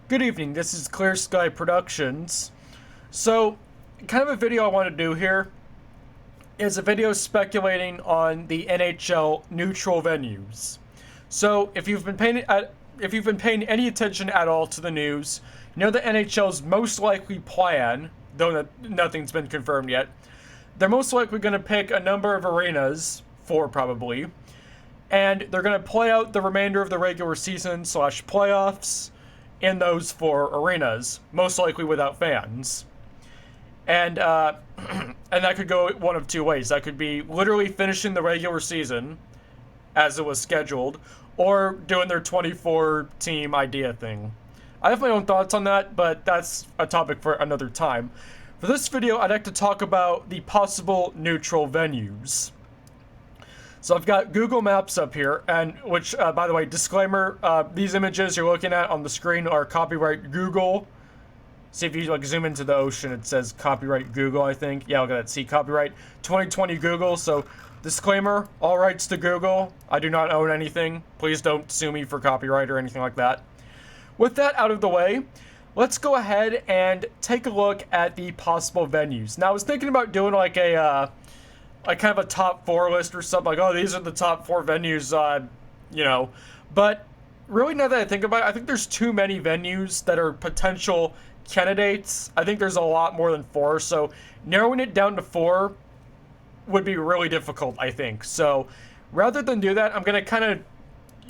Good evening, this is Clear Sky Productions. So, kind of a video I want to do here is a video speculating on the NHL neutral venues. So, if you've been paying any attention at all to the news, you know the NHL's most likely plan, though nothing's been confirmed yet, they're most likely going to pick a number of arenas, four probably, and they're going to play out the remainder of the regular season / playoffs in those four arenas, most likely without fans. And and that could go one of two ways. That could be literally finishing the regular season as it was scheduled, or doing their 24-team idea thing. I have my own thoughts on that, but that's a topic for another time. For this video, I'd like to talk about the possible neutral venues. So I've got Google Maps up here, and which, by the way, disclaimer, these images you're looking at on the screen are copyright Google. See if you zoom into the ocean, it says copyright Google, I think. Yeah, look at that, see, copyright 2020 Google. So disclaimer, all rights to Google. I do not own anything. Please don't sue me for copyright or anything like that. With that out of the way, let's go ahead and take a look at the possible venues. Now, I was thinking about doing like a kind of a top 4 list or something, like, oh, these are the top 4 venues, but really, now that I think about it, I think there's too many venues that are potential candidates. I think there's a lot more than 4, so narrowing it down to 4 would be really difficult, I think. So rather than do that, I'm going to kind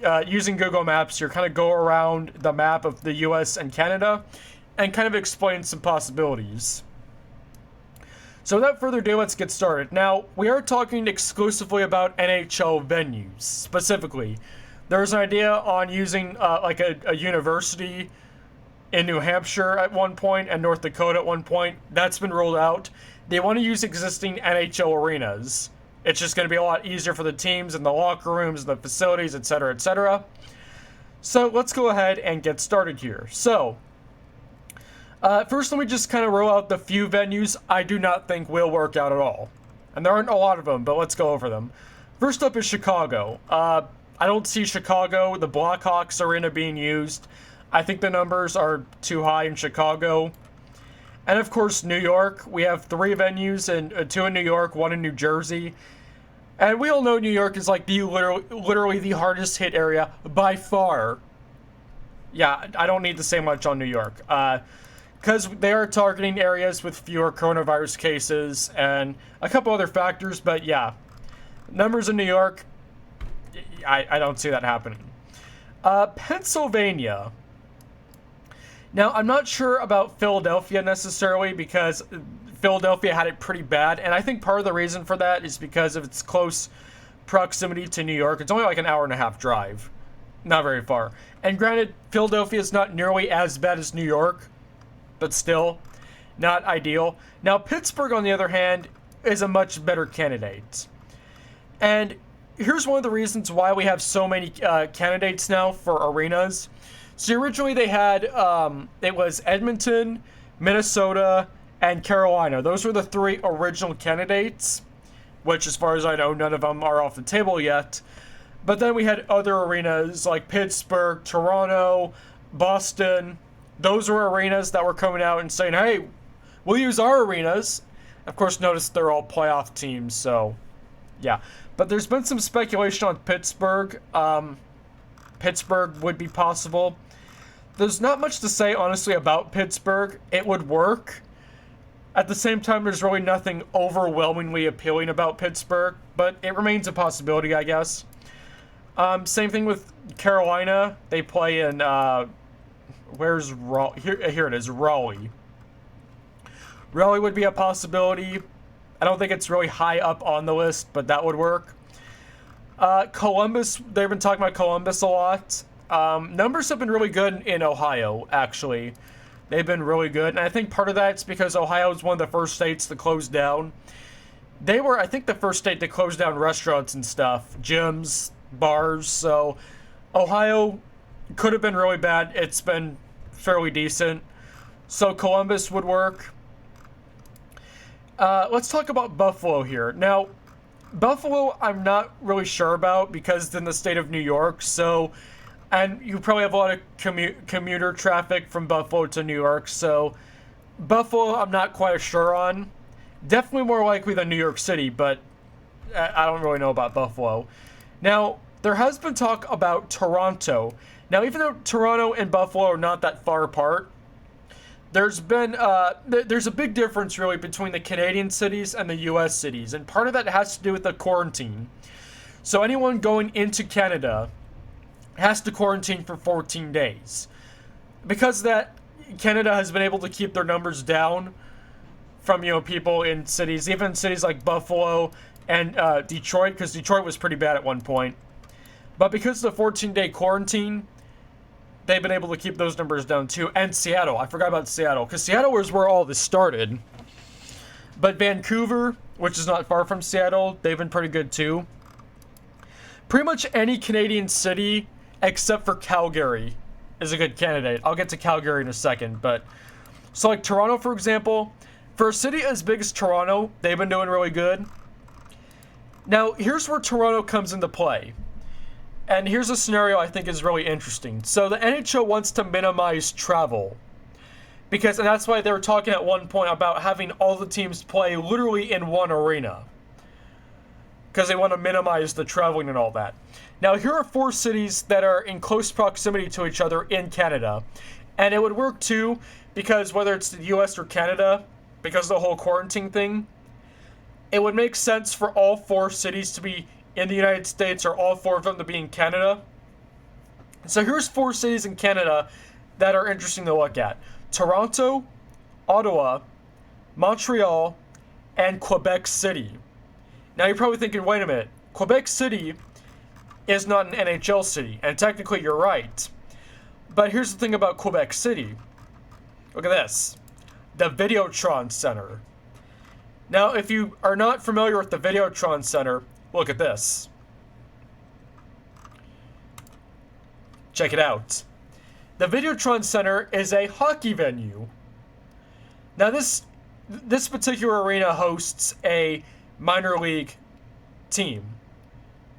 of, using Google Maps here, kind of go around the map of the US and Canada and kind of explain some possibilities. So without further ado, let's get started. Now, we are talking exclusively about NHL venues, specifically. There's an idea on using like a university in New Hampshire at one point and North Dakota at one point. That's been ruled out. They want to use existing NHL arenas. It's just going to be a lot easier for the teams and the locker rooms and the facilities, etc., etc. So let's go ahead and get started here. So, first, let me just kind of roll out the few venues I do not think will work out at all. And there aren't a lot of them, but let's go over them. First up is Chicago. I don't see Chicago, the Blackhawks Arena, being used. I think the numbers are too high in Chicago. And of course, New York. We have 3 venues, and 2 in New York, 1 in New Jersey. And we all know New York is like the literally the hardest hit area by far. Yeah, I don't need to say much on New York. Because they are targeting areas with fewer coronavirus cases and a couple other factors, but yeah. Numbers in New York, I don't see that happening. Pennsylvania. Now, I'm not sure about Philadelphia necessarily, because Philadelphia had it pretty bad, and I think part of the reason for that is because of its close proximity to New York. It's only like an hour-and-a-half drive. Not very far. And granted, Philadelphia is not nearly as bad as New York, but still, not ideal. Now, Pittsburgh, on the other hand, is a much better candidate. And here's one of the reasons why we have so many candidates now for arenas. So originally they had, it was Edmonton, Minnesota, and Carolina. Those were the 3 original candidates, which, as far as I know, none of them are off the table yet. But then we had other arenas like Pittsburgh, Toronto, Boston. Those were arenas that were coming out and saying, hey, we'll use our arenas. Of course, notice they're all playoff teams, so yeah. But there's been some speculation on Pittsburgh. Pittsburgh would be possible. There's not much to say, honestly, about Pittsburgh. It would work. At the same time, there's really nothing overwhelmingly appealing about Pittsburgh, but it remains a possibility, I guess. Same thing with Carolina. They play in, where's Raleigh? Here it is, Raleigh. Raleigh would be a possibility. I don't think it's really high up on the list, but that would work. Columbus, they've been talking about Columbus a lot. Numbers have been really good in Ohio, actually. They've been really good, and I think part of that's because Ohio is one of the first states to close down. They were, I think, the first state to close down restaurants and stuff, gyms, bars, so Ohio could have been really bad. It's been fairly decent. So Columbus would work. Let's talk about Buffalo here. Now, Buffalo, I'm not really sure about because it's in the state of New York, so And you probably have a lot of commuter traffic from Buffalo to New York, so Buffalo I'm not quite sure on. Definitely more likely than New York City, but I don't really know about Buffalo. Now, there has been talk about Toronto. Now, even though Toronto and Buffalo are not that far apart, there's a big difference really between the Canadian cities and the U.S. cities, and part of that has to do with the quarantine. So anyone going into Canada has to quarantine for 14 days. Because of that, Canada has been able to keep their numbers down from, people in cities, even cities like Buffalo and Detroit, because Detroit was pretty bad at one point. But because of the 14-day quarantine, they've been able to keep those numbers down too. And Seattle. I forgot about Seattle, because Seattle was where all this started. But Vancouver, which is not far from Seattle, they've been pretty good too. Pretty much any Canadian city, except for Calgary, is a good candidate. I'll get to Calgary in a second, but... So like Toronto, for example, for a city as big as Toronto, they've been doing really good. Now, here's where Toronto comes into play. And here's a scenario I think is really interesting. So the NHL wants to minimize travel. And that's why they were talking at one point about having all the teams play literally in one arena. Because they want to minimize the traveling and all that. Now, here are 4 cities that are in close proximity to each other in Canada. And it would work too, because whether it's the US or Canada, because of the whole quarantine thing, it would make sense for all 4 cities to be in the United States or all 4 of them to be in Canada. So here's 4 cities in Canada that are interesting to look at. Toronto, Ottawa, Montreal, and Quebec City. Now you're probably thinking, wait a minute, Quebec City is not an NHL city, and technically you're right. But here's the thing about Quebec City. Look at this. The Videotron Center. Now, if you are not familiar with the Videotron Center, look at this. Check it out. The Videotron Center is a hockey venue. Now, this particular arena hosts a minor league team.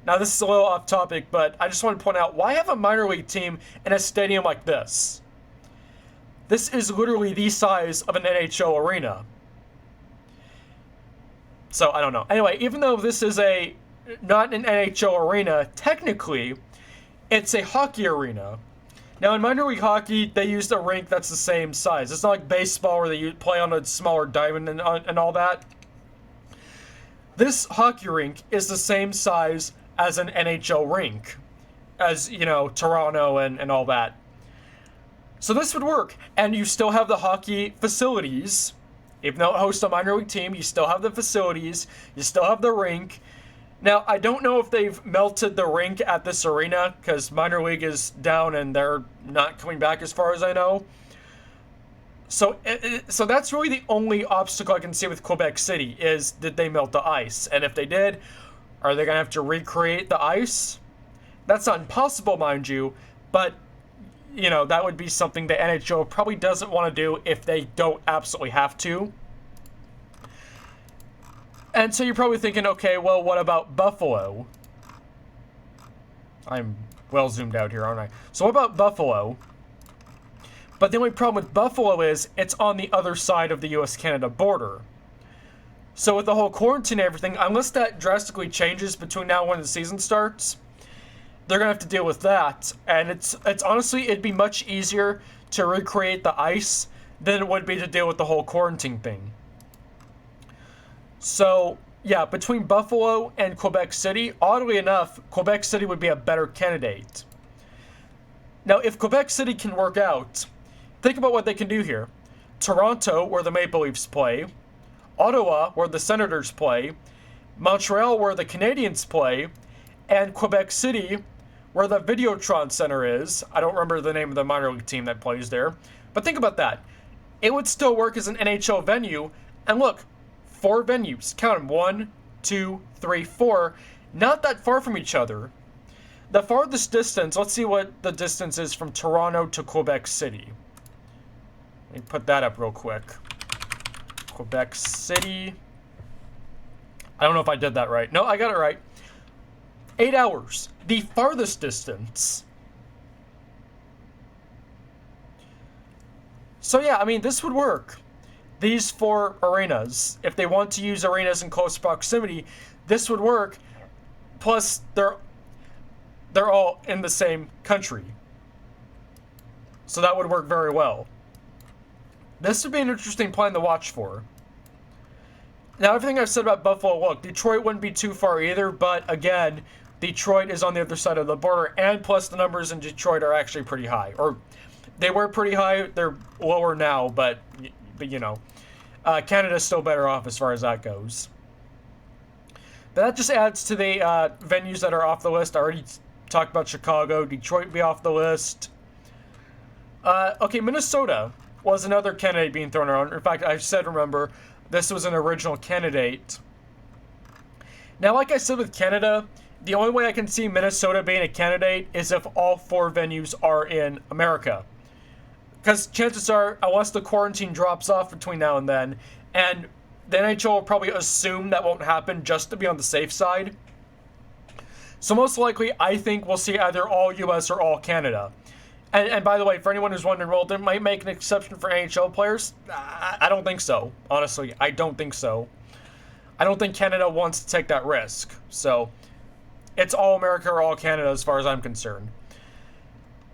Now, this is a little off topic, but I just want to point out, why have a minor league team in a stadium like this? This is literally the size of an NHL arena. So, I don't know. Anyway, even though this is not an NHL arena, technically, it's a hockey arena. Now, in minor league hockey, they use a rink that's the same size. It's not like baseball where they play on a smaller diamond and all that. This hockey rink is the same size as an NHL rink, as, Toronto and all that. So this would work, and you still have the hockey facilities. Even though it hosts a minor league team, you still have the facilities, you still have the rink. Now, I don't know if they've melted the rink at this arena, because minor league is down and they're not coming back as far as I know. So that's really the only obstacle I can see with Quebec City, is did they melt the ice? And if they did, are they going to have to recreate the ice? That's not impossible, mind you, but, that would be something the NHL probably doesn't want to do if they don't absolutely have to. And so you're probably thinking, okay, well, what about Buffalo? I'm well zoomed out here, aren't I? So what about Buffalo? But the only problem with Buffalo is it's on the other side of the US-Canada border. So with the whole quarantine and everything, unless that drastically changes between now and when the season starts, they're going to have to deal with that. And it's honestly, it'd be much easier to recreate the ice than it would be to deal with the whole quarantine thing. So, yeah, between Buffalo and Quebec City, oddly enough, Quebec City would be a better candidate. Now, if Quebec City can work out, think about what they can do here. Toronto, where the Maple Leafs play. Ottawa, where the Senators play. Montreal, where the Canadiens play. And Quebec City, where the Videotron Center is. I don't remember the name of the minor league team that plays there. But think about that. It would still work as an NHL venue. And look, 4 venues. Count them. 1, 2, 3, 4. Not that far from each other. The farthest distance, let's see what the distance is from Toronto to Quebec City. Let me put that up real quick. Quebec City. I don't know if I did that right. No, I got it right. 8 hours. The farthest distance So yeah, I mean, this would work. These 4 arenas, if they want to use arenas in close proximity, this would work. Plus, they're all in the same country, so that would work very well. This would be an interesting plan to watch for. Now, everything I've said about Buffalo, look, Detroit wouldn't be too far either, but again, Detroit is on the other side of the border, and plus the numbers in Detroit are actually pretty high. Or, they were pretty high, they're lower now, but you know. Canada's still better off as far as that goes. But that just adds to the venues that are off the list. I already talked about Chicago. Detroit would be off the list. Okay, Minnesota was another candidate being thrown around. In fact, I said, remember, this was an original candidate. Now, like I said with Canada, the only way I can see Minnesota being a candidate is if all 4 venues are in America. Because chances are, unless the quarantine drops off between now and then, and the NHL will probably assume that won't happen just to be on the safe side. So most likely, I think we'll see either all US or all Canada. And by the way, for anyone who's wondering, well, they might make an exception for NHL players? I don't think so. Honestly, I don't think so. I don't think Canada wants to take that risk. So, it's all America or all Canada as far as I'm concerned.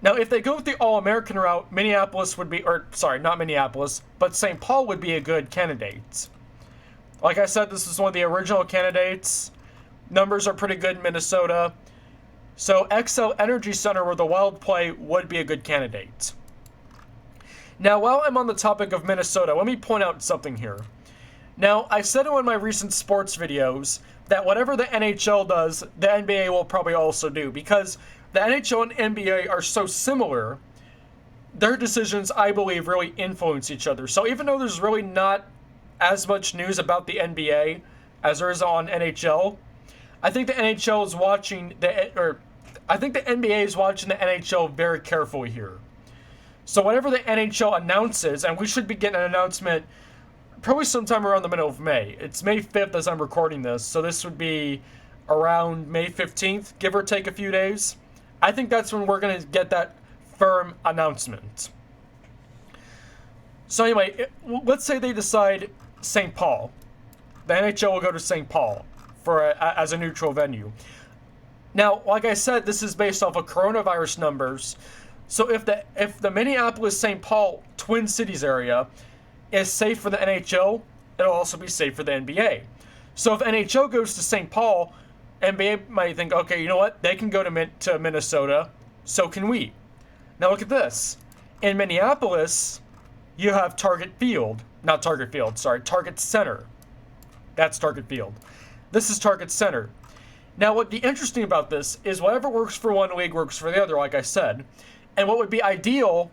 Now, if they go with the All-American route, Minneapolis would be, or sorry, not Minneapolis, but St. Paul would be a good candidate. Like I said, this is one of the original candidates. Numbers are pretty good in Minnesota. So, XL Energy Center, where the Wild play, would be a good candidate. Now, while I'm on the topic of Minnesota, let me point out something here. Now, I said in one of my recent sports videos that whatever the NHL does, the NBA will probably also do, because the NHL and NBA are so similar, their decisions, I believe, really influence each other. So even though there's really not as much news about the NBA as there is on NHL, I think the NHL is watching I think the NBA is watching the NHL very carefully here. So whatever the NHL announces, and we should be getting an announcement probably sometime around the middle of May. It's May 5th as I'm recording this, so this would be around May 15th, give or take a few days. I think that's when we're going to get that firm announcement. So anyway, let's say they decide St. Paul. The NHL will go to St. Paul as a neutral venue. Now, like I said, this is based off of coronavirus numbers. So if the Minneapolis-St. Paul Twin Cities area is safe for the NHL, it'll also be safe for the NBA. So if NHL goes to St. Paul, NBA might think, okay, you know what? They can go to Minnesota, so can we. Now look at this. In Minneapolis, you have Target Center. That's Target Field. This is Target Center. Now what the interesting about this is whatever works for one league works for the other, like I said. And what would be ideal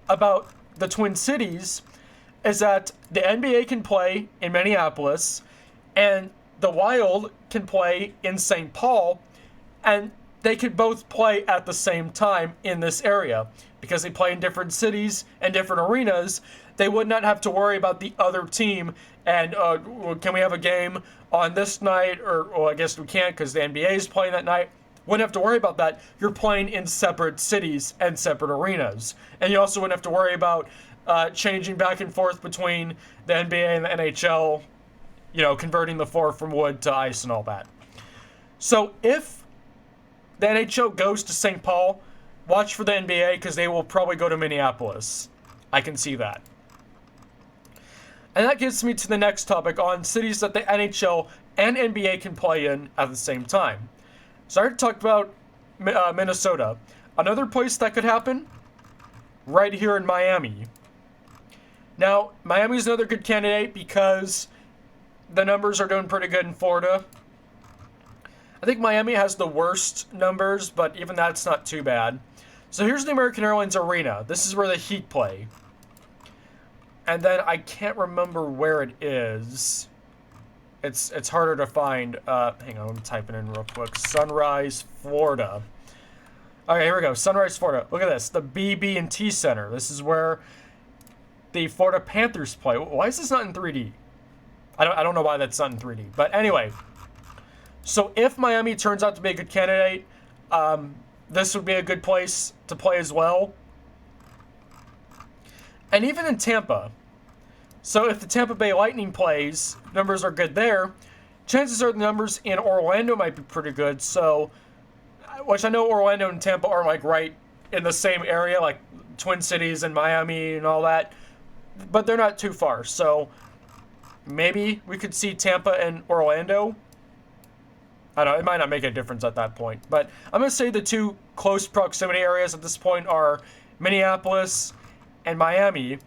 about the Twin Cities is that the NBA can play in Minneapolis and the Wild can play in St. Paul, and they could both play at the same time in this area. Because they play in different cities and different arenas, they would not have to worry about the other team and can we have a game on this night, or well, I guess we can't because the NBA is playing that night. Wouldn't have to worry about that. You're playing in separate cities and separate arenas. And you also wouldn't have to worry about changing back and forth between the NBA and the NHL, you know, converting the floor from wood to ice and all that. So if the NHL goes to St. Paul, watch for the NBA because they will probably go to Minneapolis. I can see that. And that gets me to the next topic on cities that the NHL and NBA can play in at the same time. So I already talked about Minnesota. Another place that could happen, right here in Miami. Now, Miami's another good candidate because the numbers are doing pretty good in Florida. I think Miami has the worst numbers, but even that's not too bad. So here's the American Airlines Arena. This is where the Heat play. And then I can't remember where it is. It's harder to find. Hang on, let me type it in real quick. Sunrise, Florida. Okay, here we go. Sunrise, Florida. Look at this. The BB&T Center. This is where the Florida Panthers play. Why is this not in 3D? I don't know why that's not in 3D. But anyway. So if Miami turns out to be a good candidate, this would be a good place to play as well. And and even in Tampa. So if the Tampa Bay Lightning plays, numbers are good there. Chances are the numbers in Orlando might be pretty good. So, which I know Orlando and Tampa are like right in the same area, like Twin Cities and Miami and all that. But they're not too far. So maybe we could see Tampa and Orlando. I don't know, it might not make a difference at that point. But I'm going to say the two close proximity areas at this point are Minneapolis and Miami.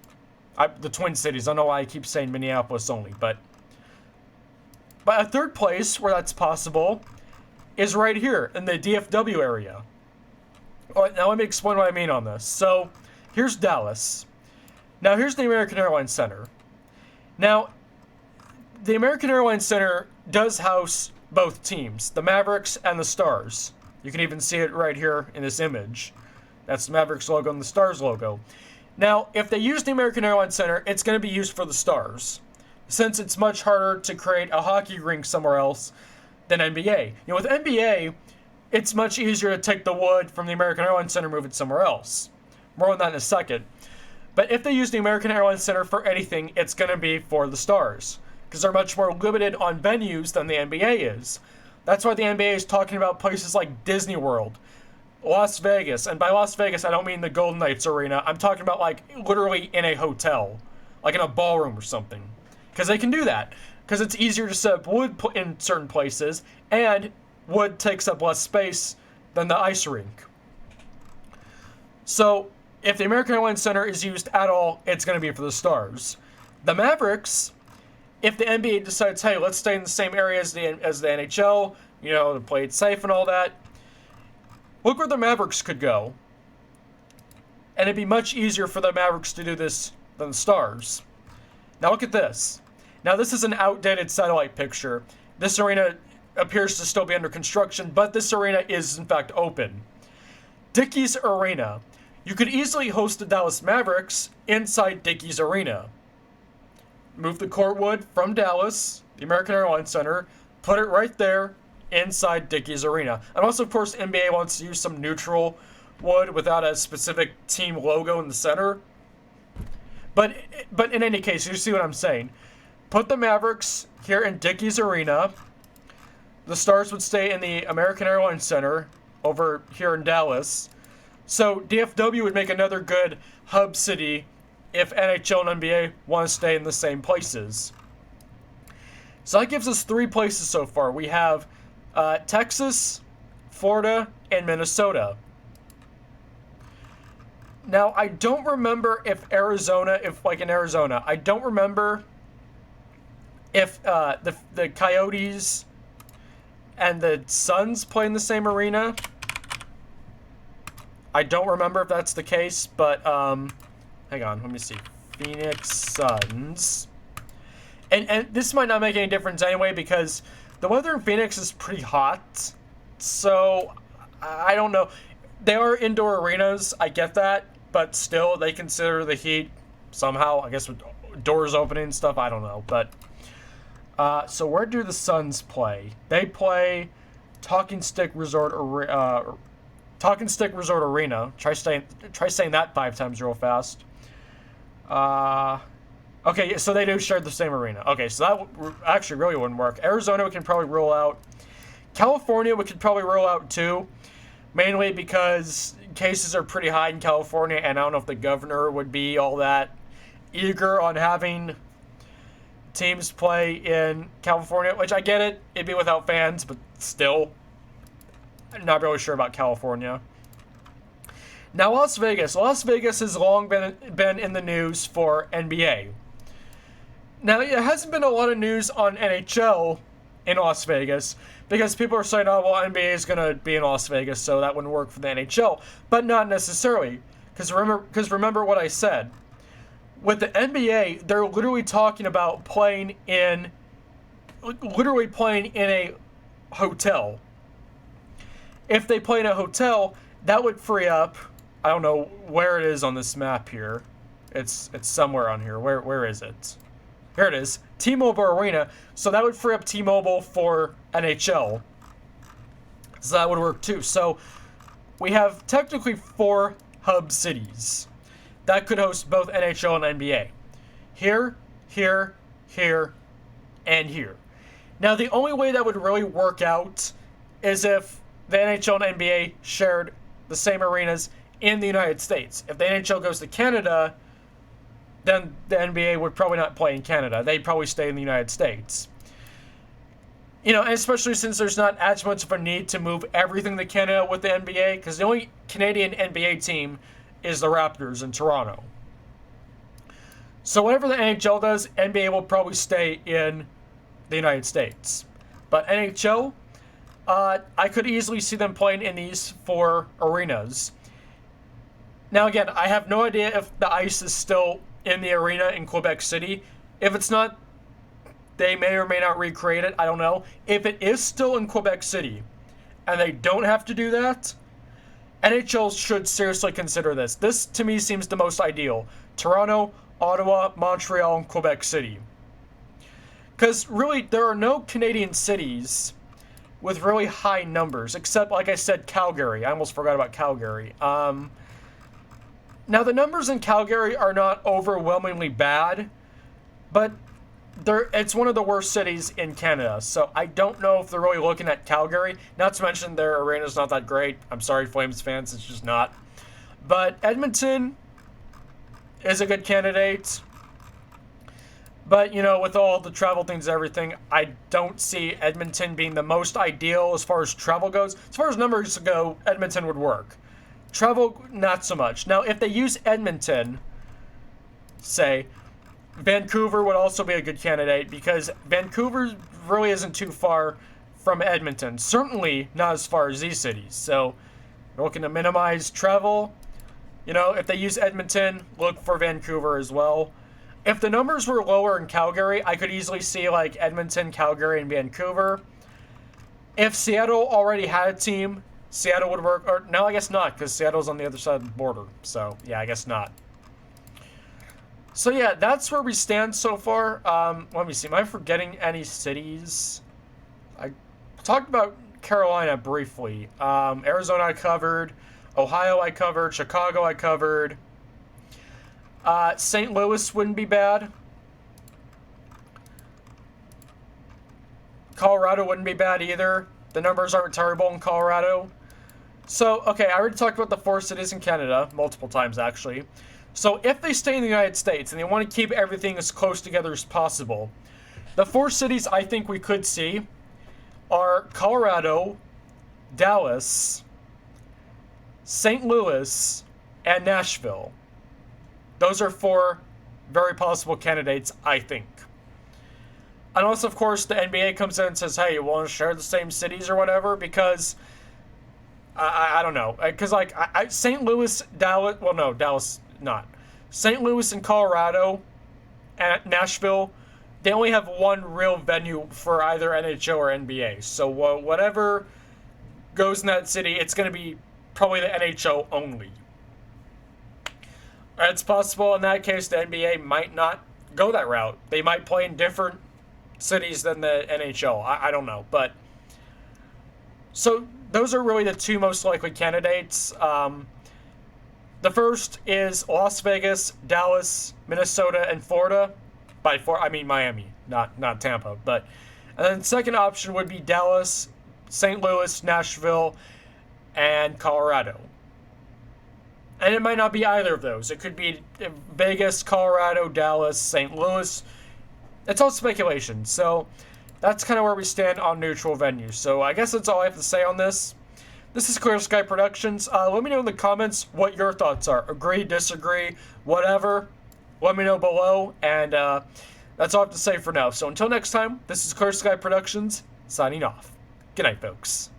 The Twin Cities. I don't know why I keep saying Minneapolis only. But a third place where that's possible is right here in the DFW area. All right, now let me explain what I mean on this. So here's Dallas. Now here's the American Airlines Center. Now, the American Airlines Center does house both teams, the Mavericks and the Stars. You can even see it right here in this image. That's the Mavericks logo and the Stars logo. Now, if they use the American Airlines Center, it's going to be used for the Stars, since it's much harder to create a hockey rink somewhere else than NBA. You know, with NBA, it's much easier to take the wood from the American Airlines Center and move it somewhere else. More on that in a second. But if they use the American Airlines Center for anything, it's going to be for the Stars, because they're much more limited on venues than the NBA is. That's why the NBA is talking about places like Disney World, Las Vegas, and by Las Vegas, I don't mean the Golden Knights Arena. I'm talking about like literally in a hotel, like in a ballroom or something, because they can do that, because it's easier to set up wood in certain places, and wood takes up less space than the ice rink. So if the American Airlines Center is used at all, it's going to be for the Stars. The Mavericks, if the NBA decides, hey, let's stay in the same area as the NHL, you know, to play it safe and all that, look where the Mavericks could go. And it'd be much easier for the Mavericks to do this than the Stars. Now look at this. Now this is an outdated satellite picture. This arena appears to still be under construction, but this arena is in fact open. Dickies Arena. You could easily host the Dallas Mavericks inside Dickies Arena. Move the courtwood from Dallas, the American Airlines Center, put it right there inside Dickies Arena. And also, of course, NBA wants to use some neutral wood without a specific team logo in the center. But in any case, you see what I'm saying. Put the Mavericks here in Dickies Arena. The Stars would stay in the American Airlines Center over here in Dallas. So DFW would make another good hub city if NHL and NBA want to stay in the same places. So that gives us 3 places so far. We have Texas, Florida, and Minnesota. Now, I don't remember if Arizona, I don't remember if the Coyotes and the Suns play in the same arena. I don't remember if that's the case, but hang on, let me see. Phoenix Suns. And this might not make any difference anyway, because the weather in Phoenix is pretty hot. So, I don't know. They are indoor arenas, I get that, but still, they consider the heat somehow, I guess with doors opening and stuff, I don't know. But, so where do the Suns play? They play Talking Stick Resort Arena. Try saying that 5 times real fast. Okay, so they do share the same arena. Okay, so that actually really wouldn't work. Arizona we can probably rule out. California we could probably rule out too. Mainly because cases are pretty high in California, and I don't know if the governor would be all that eager on having teams play in California, which I get it. It'd be without fans, but still, I'm not really sure about California. Now, Las Vegas. Las Vegas has long been in the news for NBA. Now, it hasn't been a lot of news on NHL in Las Vegas, because people are saying, oh, well, NBA is going to be in Las Vegas, so that wouldn't work for the NHL. But not necessarily, because remember what I said. With the NBA, they're literally talking about playing in a hotel. If they play in a hotel, that would free up, I don't know where it is on this map here. It's somewhere on here. Where is it? Here it is. T-Mobile Arena. So that would free up T-Mobile for NHL. So that would work too. So we have technically 4 hub cities. that could host both NHL and NBA. Here, here, here, and here. Now, the only way that would really work out is if the NHL and NBA shared the same arenas in the United States. If the NHL goes to Canada, then the NBA would probably not play in Canada. They'd probably stay in the United States. And especially since there's not as much of a need to move everything to Canada with the NBA, because the only Canadian NBA team is the Raptors in Toronto. So whatever the NHL does, NBA will probably stay in the United States. But NHL, I could easily see them playing in these 4 arenas. Now again, I have no idea if the ice is still in the arena in Quebec City. If it's not, they may or may not recreate it. I don't know. If it is still in Quebec City, and they don't have to do that, NHL should seriously consider this. This, to me, seems the most ideal. Toronto, Ottawa, Montreal, and Quebec City. Because, really, there are no Canadian cities with really high numbers, except, like I said, Calgary. I almost forgot about Calgary. Now, the numbers in Calgary are not overwhelmingly bad, but it's one of the worst cities in Canada, so I don't know if they're really looking at Calgary. Not to mention their arena's not that great. I'm sorry, Flames fans, it's just not. But Edmonton is a good candidate. But, with all the travel things and everything, I don't see Edmonton being the most ideal as far as travel goes. As far as numbers go, Edmonton would work. Travel, not so much. Now, if they use Edmonton, say, Vancouver would also be a good candidate, because Vancouver really isn't too far from Edmonton. Certainly not as far as these cities. So, we're looking to minimize travel. If they use Edmonton, look for Vancouver as well. If the numbers were lower in Calgary, I could easily see like Edmonton, Calgary, and Vancouver. If Seattle already had a team, Seattle would work. Or no, I guess not, because Seattle's on the other side of the border. So, yeah, I guess not. So, yeah, that's where we stand so far. Let me see. Am I forgetting any cities? I talked about Carolina briefly. Arizona I covered. Ohio I covered. Chicago I covered. St. Louis wouldn't be bad. Colorado wouldn't be bad either. The numbers aren't terrible in Colorado. So, okay, I already talked about the 4 cities in Canada, multiple times actually. So if they stay in the United States and they want to keep everything as close together as possible, the 4 cities I think we could see are Colorado, Dallas, St. Louis, and Nashville. Those are 4 very possible candidates, I think. Unless, of course, the NBA comes in and says, hey, you want to share the same cities or whatever? Because, I don't know. Because, like, St. Louis, Dallas, well, no, Dallas, not. St. Louis and Colorado and Nashville, they only have one real venue for either NHL or NBA. So, whatever goes in that city, it's going to be probably the NHL only. It's possible in that case the NBA might not go that route. They might play in different cities than the NHL. I don't know. But so those are really the 2 most likely candidates. The first is Las Vegas, Dallas, Minnesota, and Florida. By I mean Miami, not Tampa. But and then the second option would be Dallas, St. Louis, Nashville, and Colorado. And it might not be either of those. It could be Vegas, Colorado, Dallas, St. Louis. It's all speculation. So that's kind of where we stand on neutral venues. So I guess that's all I have to say on this. This is Clear Sky Productions. Let me know in the comments what your thoughts are. Agree, disagree, whatever. Let me know below. And that's all I have to say for now. So until next time, this is Clear Sky Productions, signing off. Good night, folks.